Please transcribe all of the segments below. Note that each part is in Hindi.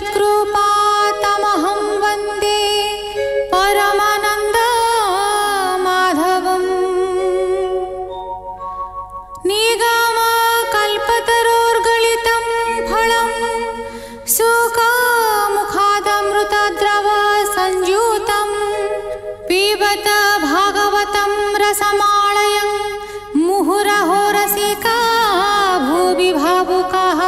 यत्कृपातमहं वन्दे परमानन्दमाधवम्। निगमकल्पतरोर्गलितं फलं सुखमुखादमृतद्रवसंयुतं पिबत भागवतं रसमालयं मुहुरहो रसिका भुवि भावुकाः।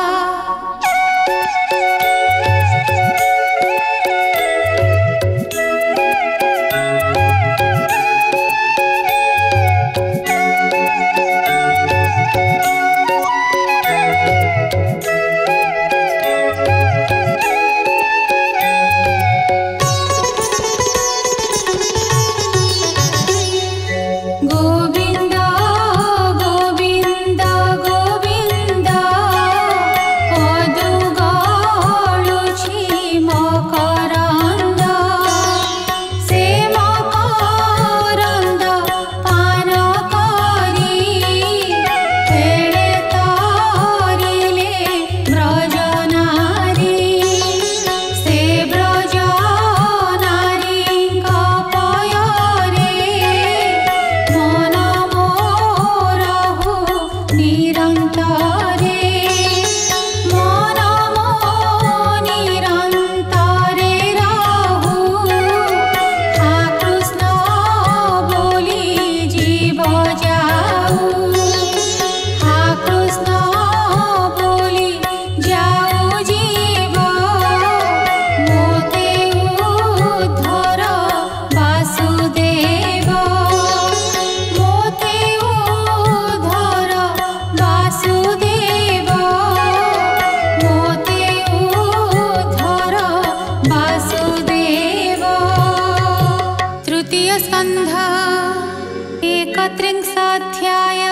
एकत्रिंशाध्याय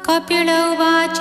कपिल उवाच।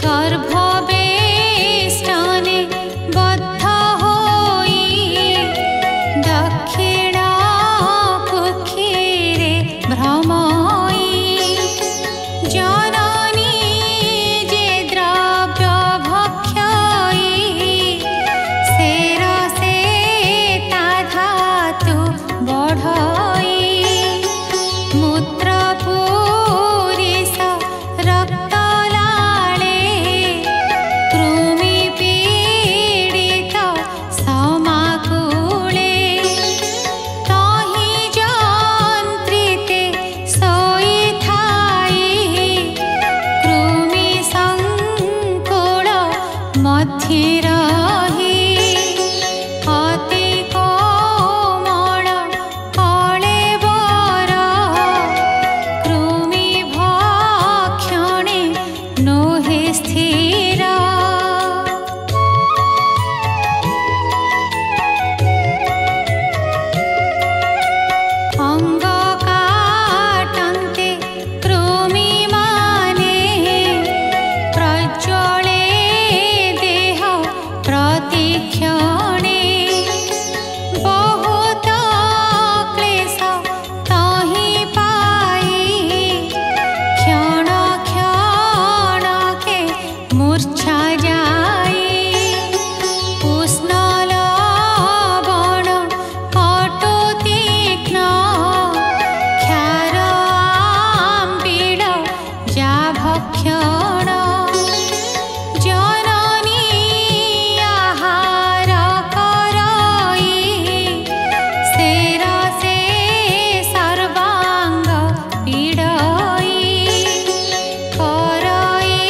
गर्भवेष्टने बद्ध होई दक्षिण कुक्षिरे भ्रमई जननी जे द्रव्य भक्षई शेरसे ता धातु बढ़ई मूत्र पुरीष रक्त लाळे कृमि पीडित समाकुले तहि जन्त्रिते सोई थाई कृमि संकुल मध्ये रही अति कोमल कळेबर कृमि भक्षणे नोहे स्थिर अंग काटन्ते कृमि माने प्रज्वले देह प्रतिक्षणे बहुत क्लेश तहि पाई क्षण क्षणके मूर्छा जाई उष्ण लवण कटु तीक्ष्ण क्षार आम्बिळ जा भक्षण जननी आहार करई शेरसे सर्वांग पीडई करई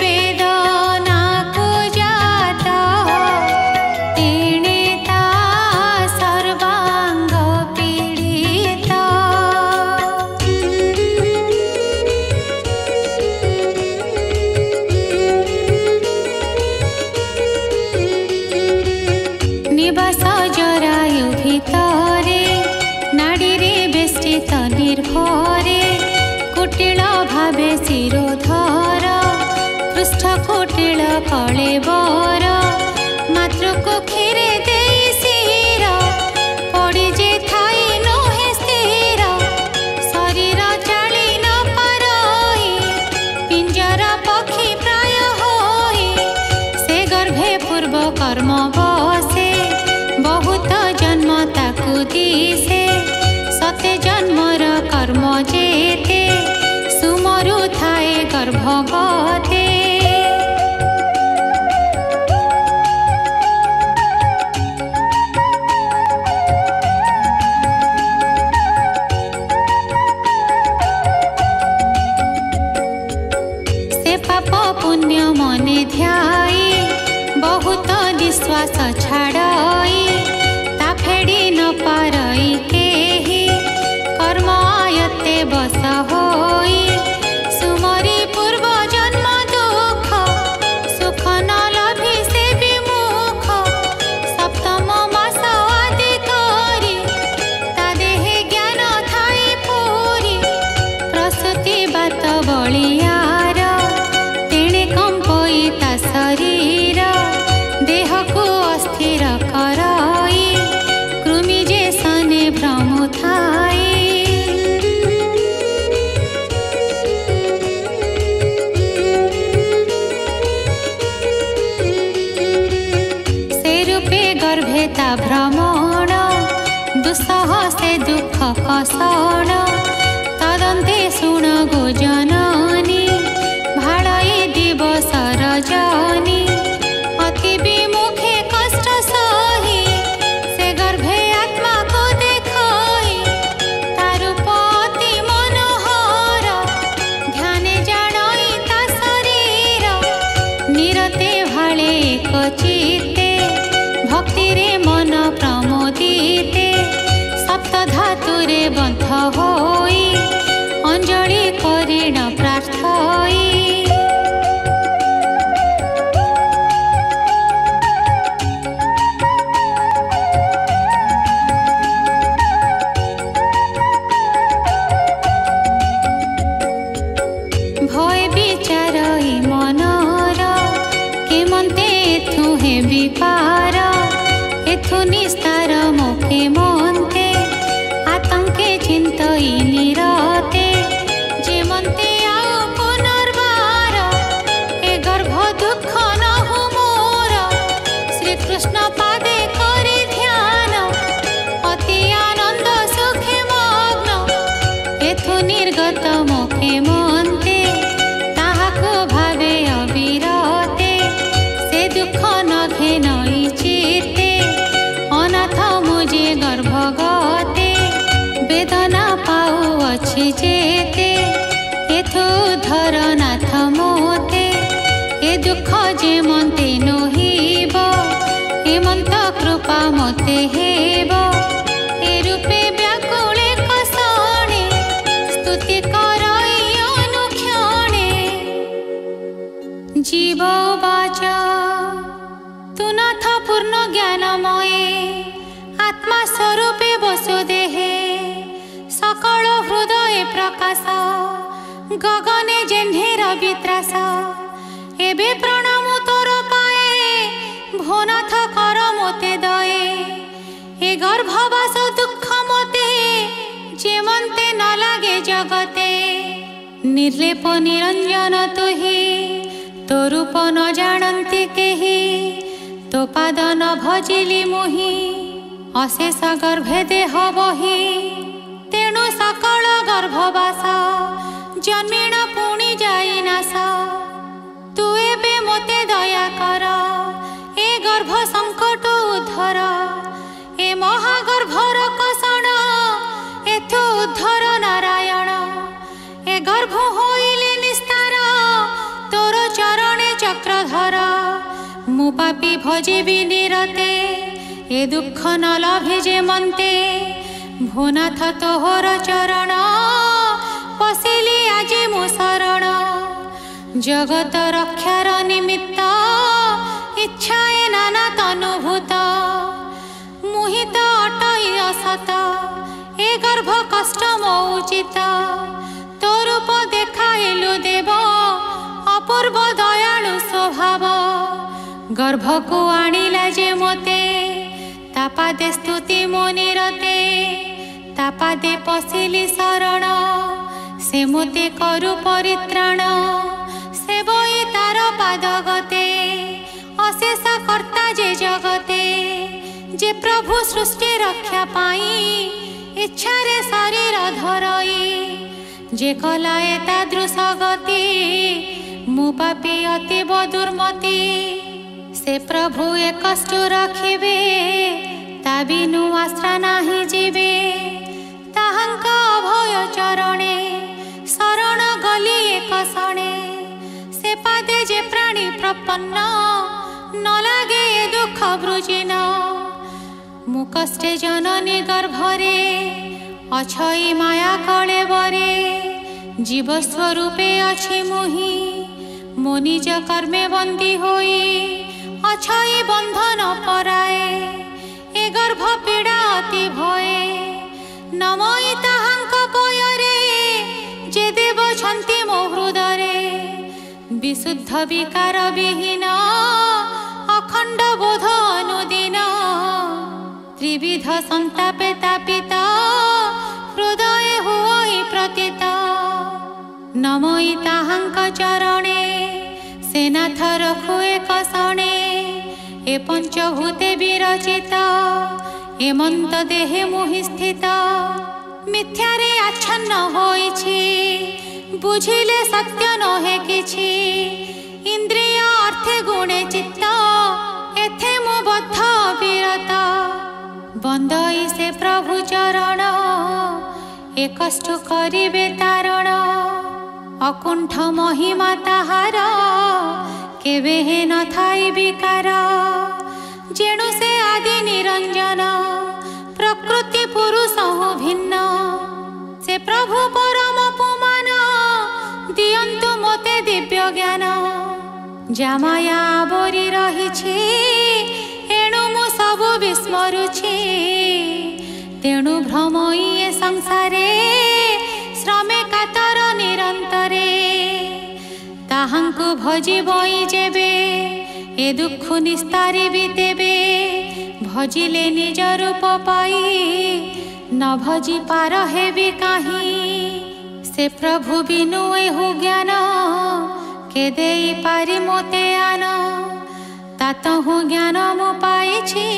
वेदनाकु जात तेणे ता सर्वांग पीडित निवास जरायु भितरे नाडीरे बेष्टित निर्भरे कुटिल भावे शिरोधर पृष्ठ कुटिल कळेबर मातृकुक्षिरे देई शिर पड़ी जे थाई नोहे स्थिर शरीर चाली न पारई पिंजर पक्षी प्राय होई से गर्भे पूर्व कर्म बसे बहुत जन्म ताकु दिसे सते जन्मर कर्म जेते सुमरु थाए गर्भगते से पाप पुण्य मने ध्याई बहुत विश्वास छाड़ई ता फेड़ी न पारई केही कर्म आयत्ते बस होई सुमरी पूर्व जन्म दुख सुख न लभी से विमुख सप्तम मास आदि करी ता देहे ज्ञान थाई पूरी प्रसूति बात बलियार तेणे कंपई ता शरीर देह को अस्थिर करई कृमि जे सने भ्रम थाई से रूपे गर्भे ता भ्रमण दुस्सह से दुख कषण तदन्ते शुण गो जननी भाड़ई दिवस रजनी अति विमुखे कष्ट सही से गर्भे आत्मा को देखई तारूप अति मनोहर ध्याने जानई ता शरीर निरते भाळे एक चित्ते भक्तिरे मन प्रमोदिते सप्त धातुरे बन्ध होई अंजलि करिण प्रार्थई भय विचारई मन निस्तार मोके मन्ते आतंके चिन्तई निरते जे मन्ते आओ पुनर्बार ए गर्भ दुःख न हो मोर श्रीकृष्ण पादे करी ध्यान अति आनंद सुखे मग्न एथु निर्गत मोके मन्ते ताहाको भावे अविरते से दुःख नघे नई चित्ते अनाथ मुझे गर्भगते वेदना पाउअछि जेते एथु धर नाथ मोते ए दुःख जे मन्ते नहिब हेमंत कृपा मते हेब ए रूपे व्याकुले कसणे स्तुति करई अनुक्षणे जीव वाच तु नाथ पूर्ण ज्ञानमये आत्मा स्वरूपे वसुदेहे सकल हृदय प्रकाश गगने जेन्हे रवित्रास एबे प्रणाम तोर पाए भोनाथ कर मोते दये ए गर्भवास दुःख मोते जे मन्ते न लागे जगते निर्लेप निरंजन तुहि तो रूप न जानन्ति केहि तो पाद न भजिली मुहि अशेष गर्भे देह बहि तेणु सकल गर्भवास जन्मिण पुणी जाई नाश तु एबे मोते दया कर ए गर्भ संकट उद्धर ए महागर्भर कषण एथु उद्धर नारायण ए गर्भ होइले निस्तार तोर चरणे चक्रधर मु पापी भजिबि निरते ए दुःख न लभिजे मन्ते भूनाथ तोहर चरण पशिली आजे मु शरण जगत रक्षार निमित्त इच्छाए नाना तनुभूत मुहित अटई असत ए गर्भ कष्ट मौचित तो रूप देखाइलु देव अपूर्व दयालु स्वभाव गर्भ को आनिला जे मोते तापादे स्तुति मोनिरते तापादे पशिली शरण से मोते करु परित्राण से बई तार पाद गते अशेष कर्ता जे जगते जे प्रभु सृष्टि रक्षा पाई इच्छा रे शरीर धरई जे कलाए तादृश गति मु पापी अतीब दुर्मति से प्रभु ए कष्ट रखिबे ता बिनु आश्रा नाही जीवे ताहांक अभय चरणे शरण गली एक क्षणे से पादे जे प्राणी प्रपन्न न लागे ए दुःख वृजिन मु कष्टे जननी गर्भरे अछई माया कलेबरे जीव स्वरूपे अछि मुहि मो निज कर्मे बंदी होई अछई बंधन पराए ए गर्भ पीड़ा अति भये नमई ताहांक पयरे जे देव छन्ति मो हृदरे विशुद्ध विकार विहीन अखंड बोध अनुदिन त्रिविध संतापे तापित हृदय हुई प्रतीत नमई ताहांक चरणे सेनाथ रखु एक क्षणे ए पंचभूते विरचित हेमंत देहे मुहि स्थित मिथ्यारे आच्छन्न होइछि बुझिले सत्य नहे किछि इंद्रिय अर्थे गुणे चित्त एथे मु बद्ध विरत बंदई से प्रभु चरण ए कष्ट करिबे तारण अकुंठ महिमा ताहार केबे हे न थाई विकार जेणु से आदि निरंजन प्रकृति पुरुष भिन्न से प्रभु परम पुमान दियंतु मोते दिव्य ज्ञान जामाया आवरी रहिछि एणु मु सबु विस्मरुछि तेणु भ्रमई ए संसारे श्रमे कातर निरंतरे ताहांकु भजिबई जेबे ए दुःख निस्तारिबि तेबे भजिले निज रूप पाई न भजी पार हेबी कहीं से प्रभु बिनु एहु ज्ञान के देई पारि मोते आन तातहु ज्ञान मु पाइछि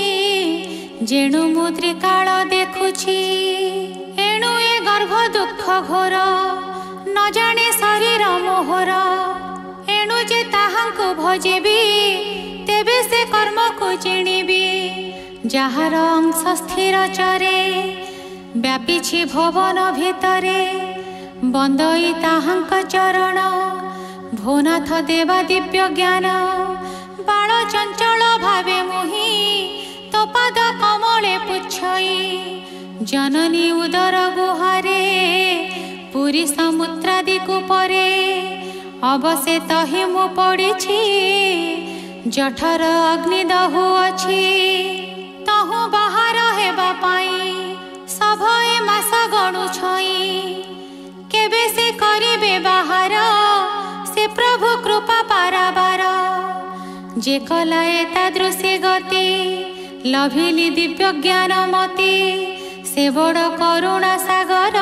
जेणु मु त्रिकाल देखुछि एणु ए गर्भ दुख घोर न जाने शरीर मोहर एणु जे ताहांकु भजिबी तेबे से कर्म को चिणिबी जार अंश स्थिर चरे व्यापीछि भवन भितरे बंदई ताहांक चरण भोनाथ देवा दिव्य ज्ञान बाल चंचल भावे मुहि तो पद कमले पुछई जननी उदर गुहारे पुरी समुद्रादि कुपरे अवशे तहि मु पड़िछि जठर अग्नि दहु अछि तहु बाहर हेबा पाई सभए मास गणु छई केबे से करिबे बाहर से प्रभु कृपा पाराबार जे कलाए तादृशी गति लभिली दिव्य ज्ञान मती से बड़ करुणा सागर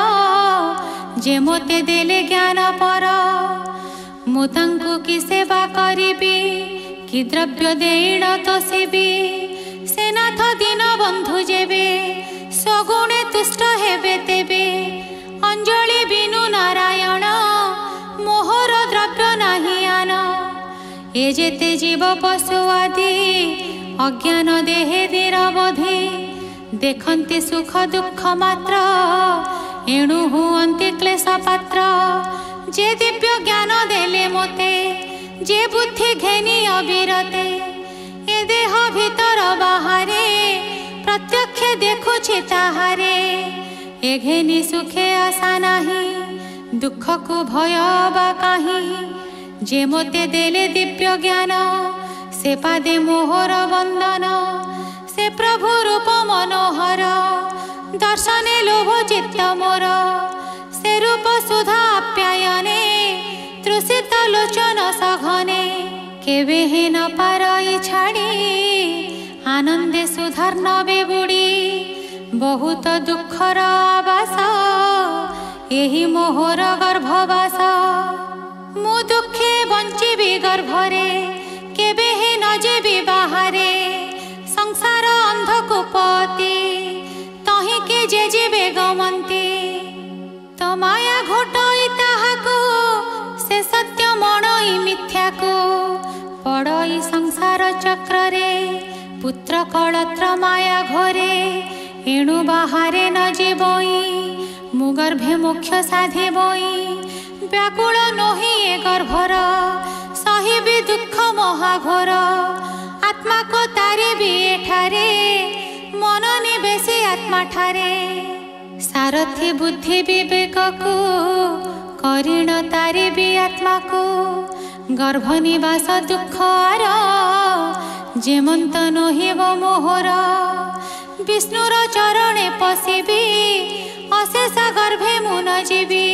जे मोते देले ज्ञान पर मु तांकु कि सेवा करिबी कि द्रव्य देण तोषिबी से नाथ दीन बंधु जेबे सगुणे तुष्ट हेबे तेबे अंजलि बिनु नारायण मोहर द्रव्य नाही आन ए जेते जीव पशु आदि अज्ञान देहे निरवधि देखन्ति सुख दुख मात्र एणु हुअन्ति क्लेश पात्र जे दिव्य ज्ञान देले मोते जे बुद्धि घेनी अविरते ए देह भीतर बाहरे प्रत्यक्ष देखुछि ताहारे ए घेनी सुखे आशा नाही दुख को भय बा काहीं जे मोते देले दिव्य ज्ञान से पादे मोहर वंदन से प्रभु रूप मनोहर दर्शने लोभ चित्त मोर से रूप सुधा आप्यायने तृषित लोचन सघने केवे हे न पारई छाड़ी आनंदे सुधर्न बेबुड़ी बहुत दुखर आवास एही मोहर गर्भवास मु दुखे बंचिबी गर्भरे केबे हे न जेबी बाहरे संसार अंधकूपति तही के जे जेबे गमंती तो माया घोटई ताहाको से सत्य मणई मिथ्याको पड़ई संसार चक्रे पुत्र कलत्र माया घोरे एणु बाहरे न जीवई मु गर्भे मोक्ष साधे बई व्याकुल नही ए गर्भर सही भी दुख महाघोर आत्मा को तारे भी एठारे मन निवेशी आत्मा ठारे सारथी बुद्धि विवेक को करीण तारे भी आत्मा को गर्भ निवास दुख आर जेमंत नहिब मोहर विष्णुर चरणे पशिबी अशेष गर्भे मुन जीवी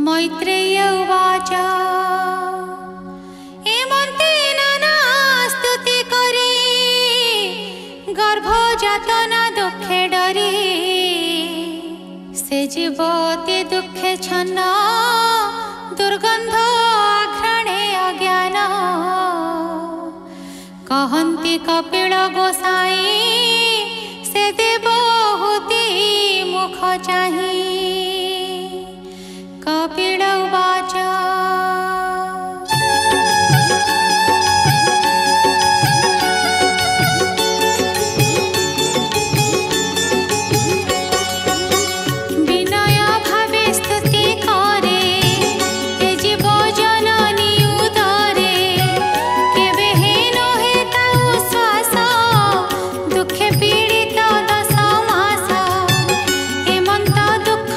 मैत्रेय उवाच एमंते नाना स्तुति करी गर्भ जातना दुखे डरी से जीवते दुखे छन्न दुर्गंध आघ्राणे अज्ञान कहन्ति कपिल गोसाई से देवहूति मुख चाही कपिल उवाच विनय भावे स्तुति करे ए जीव जननी उदरे केबे हे नहे ताऊ श्वास दुखे पीड़ित 10 मास हेमंत दुख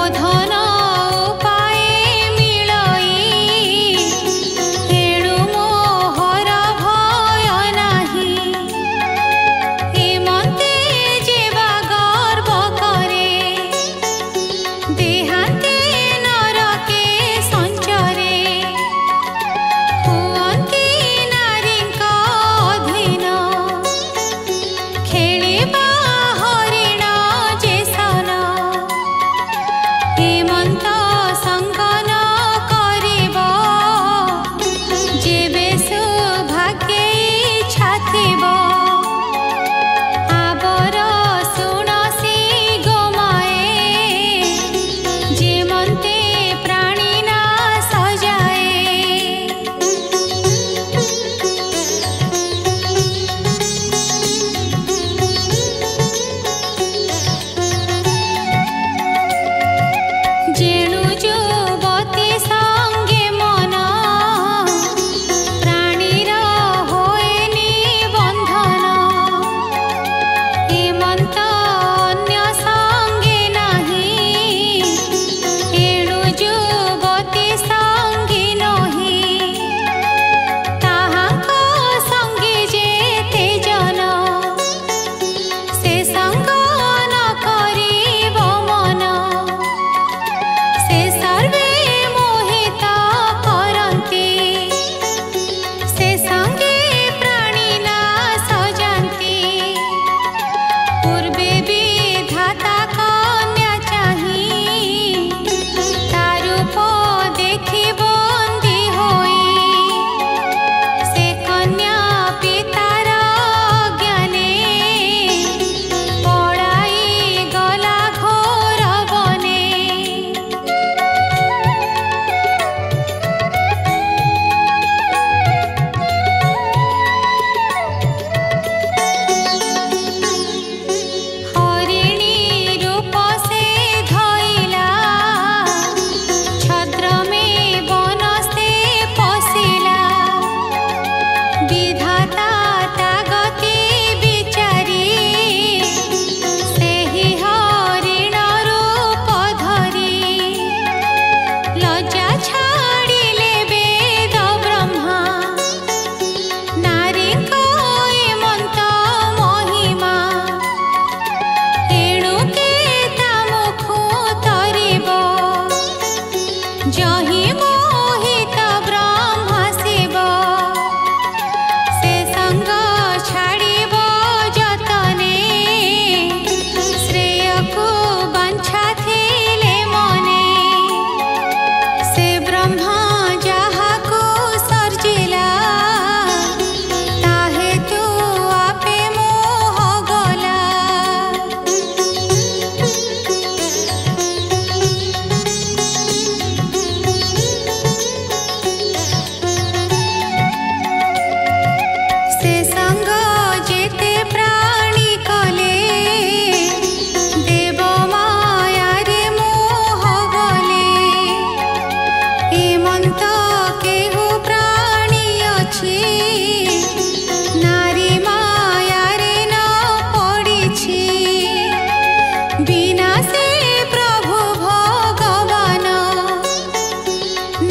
बोधन उपाय मिलई एणु मोहर भय नाही हेमंते जेवा गर्व करे देहांते नरके संचरे हुअंती नारीଙ୍କ अधीन खेलिबा हरिण जेसन हेमंत संगन करिब जेबे सौभाग्य इच्छा थिब आबर शुणसी गोमाए जेमंते प्राणी नाश जाए जेणु युवती संगे मन प्राणीर होएनि बंधन हेमंत अन्य संगे नाही एणु युवती संगी नही ताहांक संगी जेते जन से संग न करिब मन से सर्वे मोहित करन्ति से संगे प्राणी नाश जान्ति पूर्वे विधाता कन्या चाही तारूप देखि बंदी होई से कन्या पितार ज्ञाने पड़ाई गला घोर बने हरिणी रूप से धइला छद्र में वन से पशिला विधाता तागति विचारी सेहि हरिण रूप धरी लज्जा छाड़िले वेद ब्रह्मा नारीଙ୍କ हेमंत महिमा एणु के ता मुखु तरिब जहि मोहित ब्रह्मा शिव से संग छाड़िब जतने श्रेयकु बांछा थिले मने से ब्रह्मा जाहाकु सर्जिला ताहे तू आपे मोह गला से संग जेते प्राणी कले देव मायारे मोह गले हेमंत केहु प्राणी अछि नारी मायारे न पड़िछि बिना से प्रभु भगवान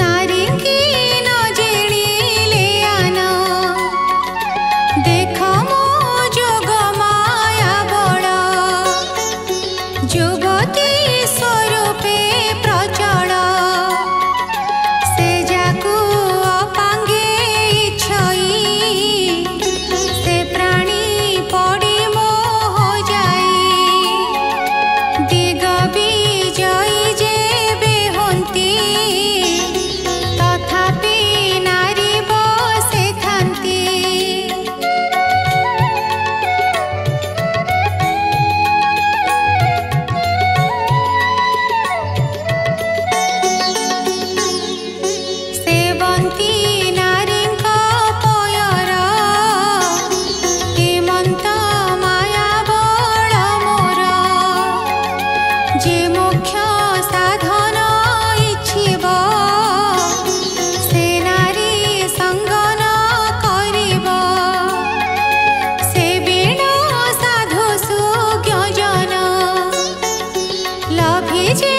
नारी की न जेणिले आन देख मो जोग माया बड़ युवती स्वरूपे प्रचल से जाकु अपांगे इच्छई से प्राणी पड़ी मोह जाई दिग विजयी जेबे हंती तथापि नारी बसे थांती सेवंती नारीଙ୍କ पयर हेमंत माया बड़ मोर जे मुख्य साधन इच्छिब से नारी संगन करिब से बिनु साधु सुज्ञ जन लभिजे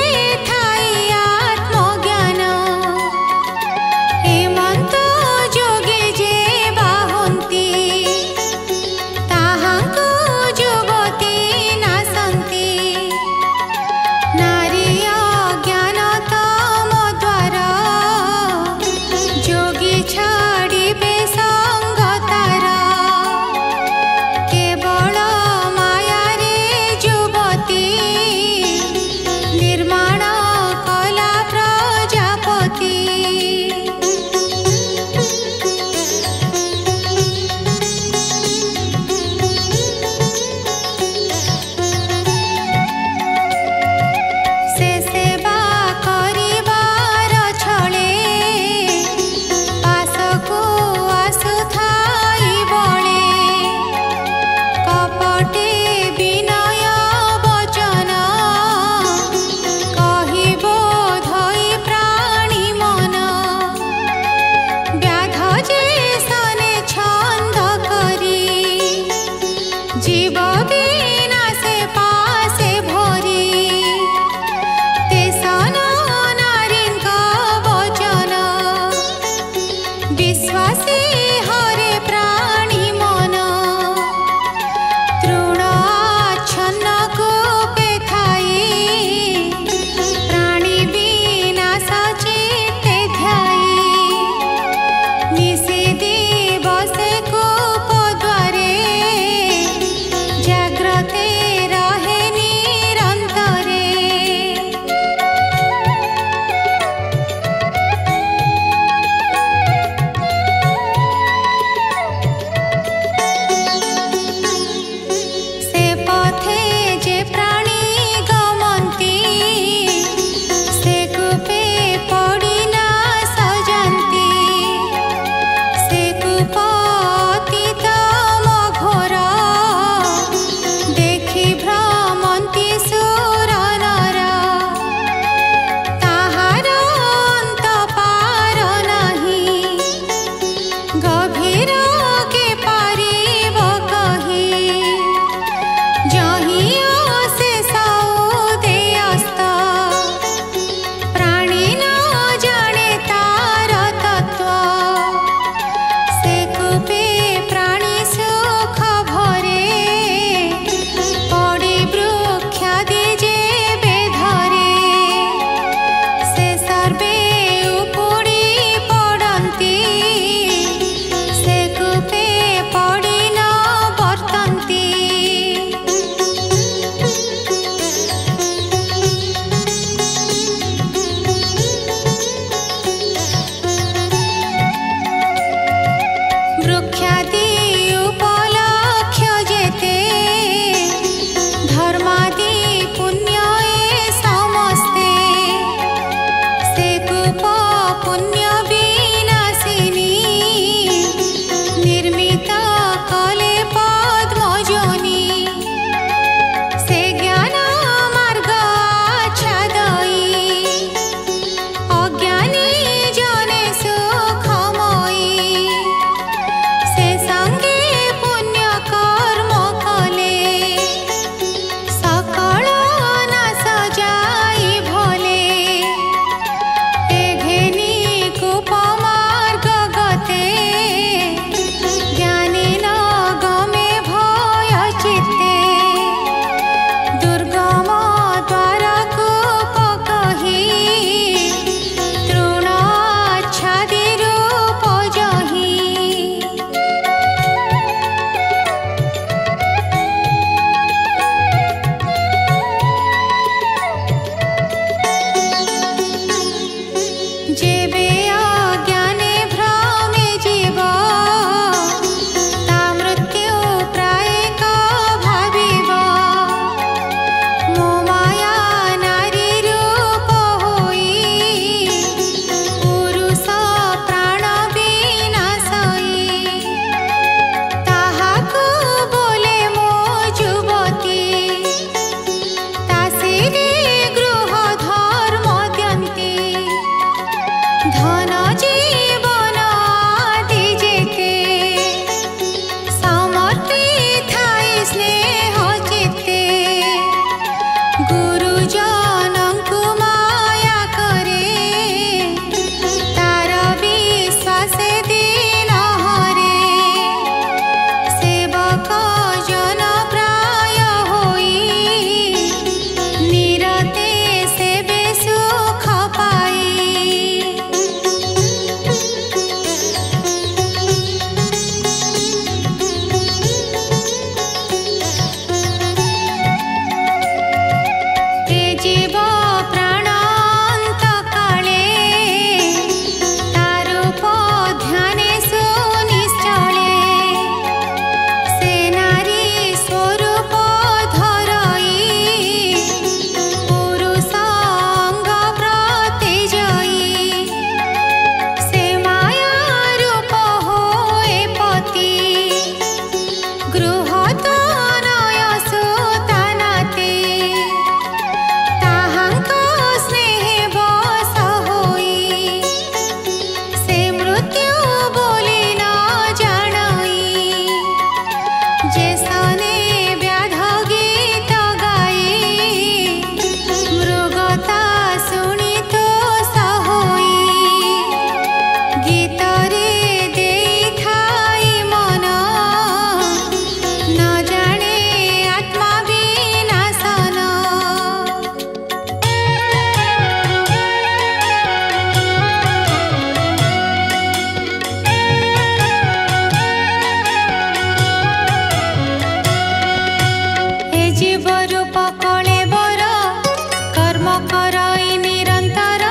करई निरंतर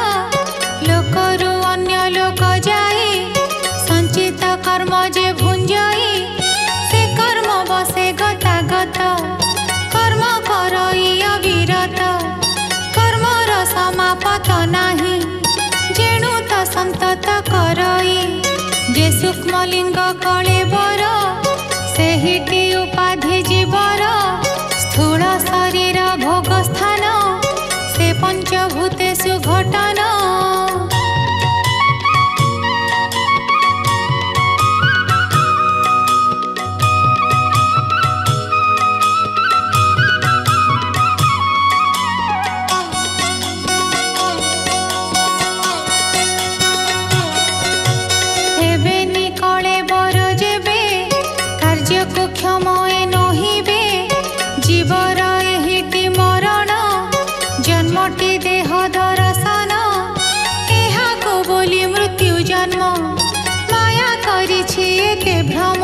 लोकरु अन्य लोक जाई संचित कर्म जे भुंजाई से कर्म बसे गतागत कर्म करई अविरत कर्मर समापत नाही जेणु त संतत करई जे सूक्ष्मलिंग कलेबर सेहिटी उपाधि जीवर स्थूल शरीर भोग स्थान से पंचभूतेषु घटन क्षमए नहिबे जीवर एहिटी मरण जन्मटी देह दर्शन एहाको बोली मृत्यु जन्म माया करिछि एते भ्रम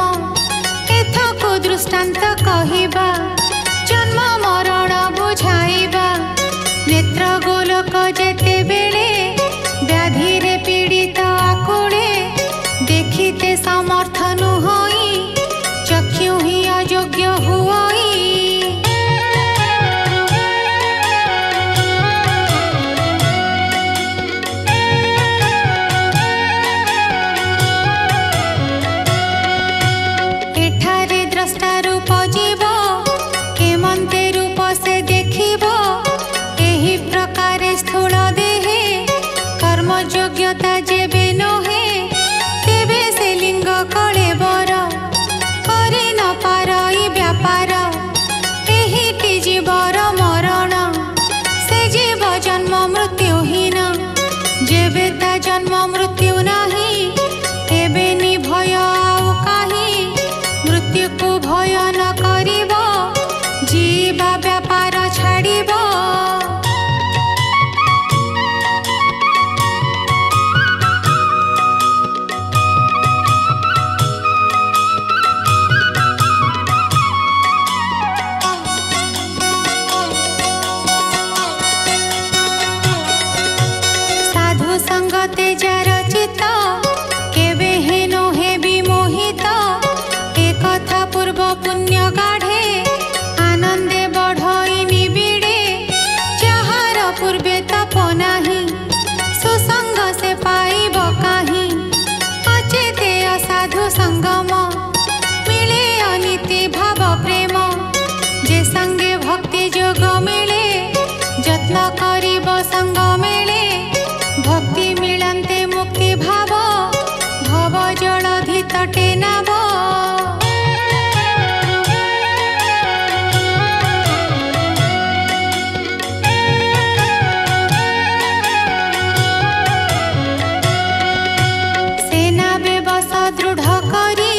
एथको दृष्टांत कहिबा जन्म मरण बुझाइबा नेत्र गोलक जेते बेले व्याधि रे पीड़ित आकुले देखिते समर्थ नुहई चक्षु ही अयोग्य हुई एठारे द्रष्टा रूप जीव केमंते रूप से देखिब एही प्रकार स्थूल देहे कर्म योग्यता जेबे नहे तेबे से लिंग कलेबर करि न पारई व्यापार एहिटी जीवर मरण से जीव जन्म मृत्युहीन जेबे ता जन्म मृत्यु नाही एबे नि भय आउ काहि मृत्यु को भय न करिब जीवा व्यापार छाड़िब संगते जार चित्त केबे हेनो हे विमोहित एक कथा पूर्व पुण्य गाढ़े आनंदे बढ़ई निबिड़े जहार पूर्वे तप नाही सुसंग से पाइब काहि अचेते असाधु संगम मिले अनीति भाव प्रेम जे संगे भक्ति जोग मिले जत्न करिब संग मिले भक्ति मिलन्ते मुक्ति भाव भव जलधि तटे नाव सेना बेबस दृढ़ करी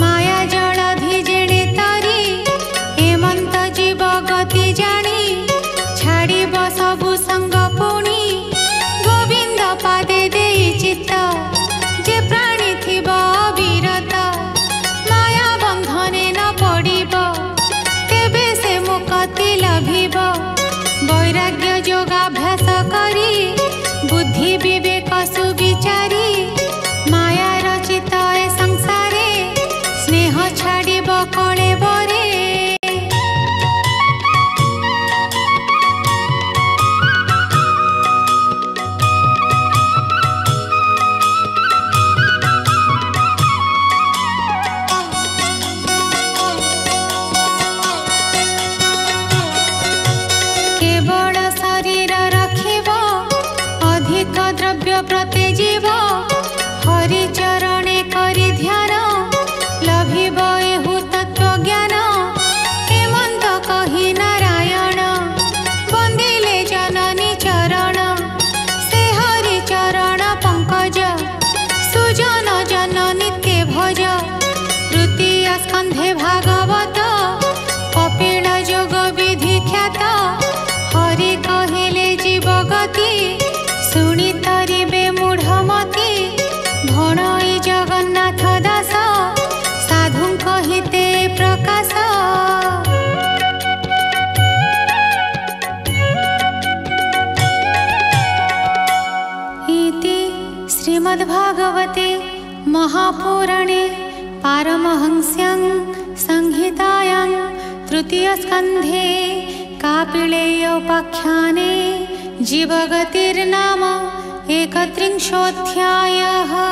माया जलधि जेणे तारी हेमंत जीव गति जानी छाड़िब सबु संग पुणी पादे देई चित्त जे प्राणी थिब अविरत माया बंधने न पड़िब तेबे से मुक्ति लभिब वैराग्य योगाभ्यास करी बुद्धि विवेक सुविचारी माया रचित ए संसारे स्नेह छाड़िब कलेबरे द्रव्य प्रति जीव हरि चरणे करी ध्यान लभिब एहु तत्व ज्ञान हेमंत कहि नारायण बंदिले जननी चरण से हरि चरण पंकज सुजन जन नित्य भज तृतीय स्कंधे भागवत कपिल जोग विधि ख्यात हरि कहिले जीव गति सुनी तरिबे मूढ़मती श्रीमद्भागवते महापुराणे पारमहंस्यां संहितायां तृतीयस्कन्धे कापिलेयोपाख्याने जीवगतिर्नाम 31 अध्यायः।